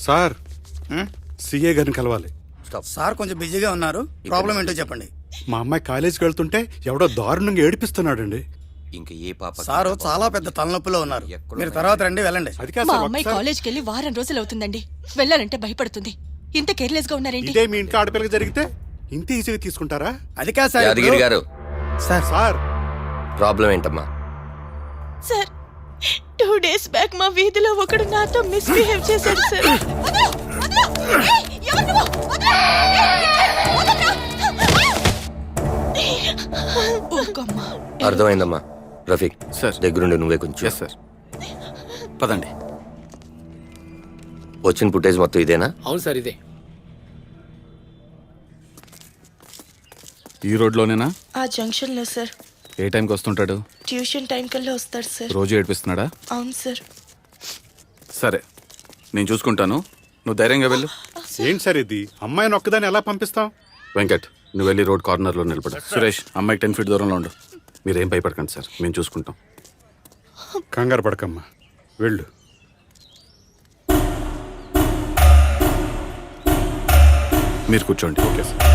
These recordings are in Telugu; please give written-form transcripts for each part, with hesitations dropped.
సార్ సిఏ గారిని కలవాలి. సార్ కొంచెం బిజీగా ఉన్నారు. ప్రాబ్లం ఏంటో చెప్పండి. మా అమ్మాయి కాలేజీకి వెళ్తుంటే ఎవడో దారుణంగా ఏడిపిస్తున్నాడండి. ఇంకా ఏ పాప సారు చాలా పెద్ద తలనొప్పిలో ఉన్నారు. మీరు తర్వాత రండి, వెళ్ళండి. అది కాదు మా సార్, అమ్మాయి ఒకసారి- కాలేజ్కి వెళ్ళి వారం రోజులు అవుతుందండి. వెళ్ళాలంటే భయపడుతుంది. ఇంత కేర్లెస్ గా ఉన్నారేంటి? ఇదే మీ ఇంట్లో ఆడపిల్లకి జరిగితే ఇంత ఈజీగా తీసుకుంటారా? అది కాదు సార్. యాదగిరి గారు సార్ ప్రాబ్లం ఏంటమ్మా? సార్ 2 days బ్యాక్ మా వీధిలో ఒకడు నాతో మిస్బిహేవ్ చేశాడు సార్. అర్థమైందమ్మా. రఫీక్ సార్ దగ్గరుండి నువ్వే కొంచెం. Yes sir. పదండి. వచ్చిన ఫుటేజ్ మొత్తం ఇదేనా? అవును సార్, ఇదే. ఈ రోడ్లోనేనా? ఆ జంక్షన్ లో సార్. ఏ టైంకి వస్తుంటాడు? ట్యూషన్ టైం కల్లా వస్తాడు సార్. రోజు ఏడిపిస్తున్నాడా? అవును సార్. సరే, నేను చూసుకుంటాను. నువ్వు ధైర్యంగా వెళ్ళు. ఏంటి సార్ ఇది? అమ్మాయిని ఒక్కదాన్ని ఎలా పంపిస్తాం? వెంకట్, నువ్వు వెళ్ళి రోడ్ కార్నర్లో నిలబడు. సురేష్, అమ్మాయికి 10 feet దూరంలో ఉండు. మీరేం భయపడకండి సార్, మేము చూసుకుంటాం. కంగారు పడకమ్మా, వెళ్ళు. మీరు కూర్చోండి. Okay sir.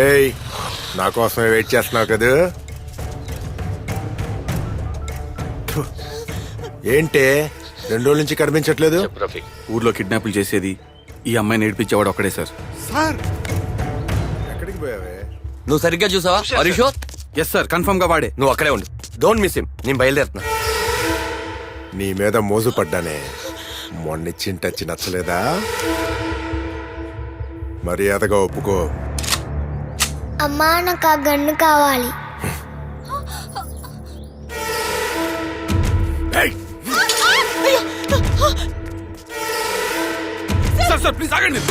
ఏయ్, నా కోసమే వెయిట్ చేస్తున్నావు కదా? థు, ఏంటే 2 రోజుల నుంచి కనిపించట్లేదు? రఫీక్, ఊర్లో కిడ్నాపులు చేసేది ఈ అమ్మాయిని ఏడిపించేవాడు ఒక్కడే సార్. సార్ ఎక్కడికి పోయావే? నువ్వు సరిగ్గా చూసావా? హరీషో, ఎస్ సార్, కన్ఫర్మ్ గా వాడే. నువ్వు అక్కడే ఉండు. Don't miss him. నేను బయలుదేరుతున్నా. నీ మీద మోజు పడ్డానే. మొన్నిచ్చిన టచ్ నచ్చలేదా? మర్యాదగా ఒప్పుకో. అమ్మా, నాకు ఆ గన్ను కావాలి. సార్ సార్ ప్లీజ్ ఆగండి.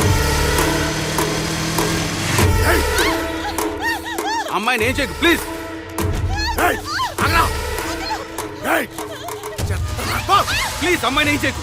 అమ్మాయిని ఏం చేయకు ప్లీజ్. ప్లీజ్ అమ్మాయిని ఏం చేయకు.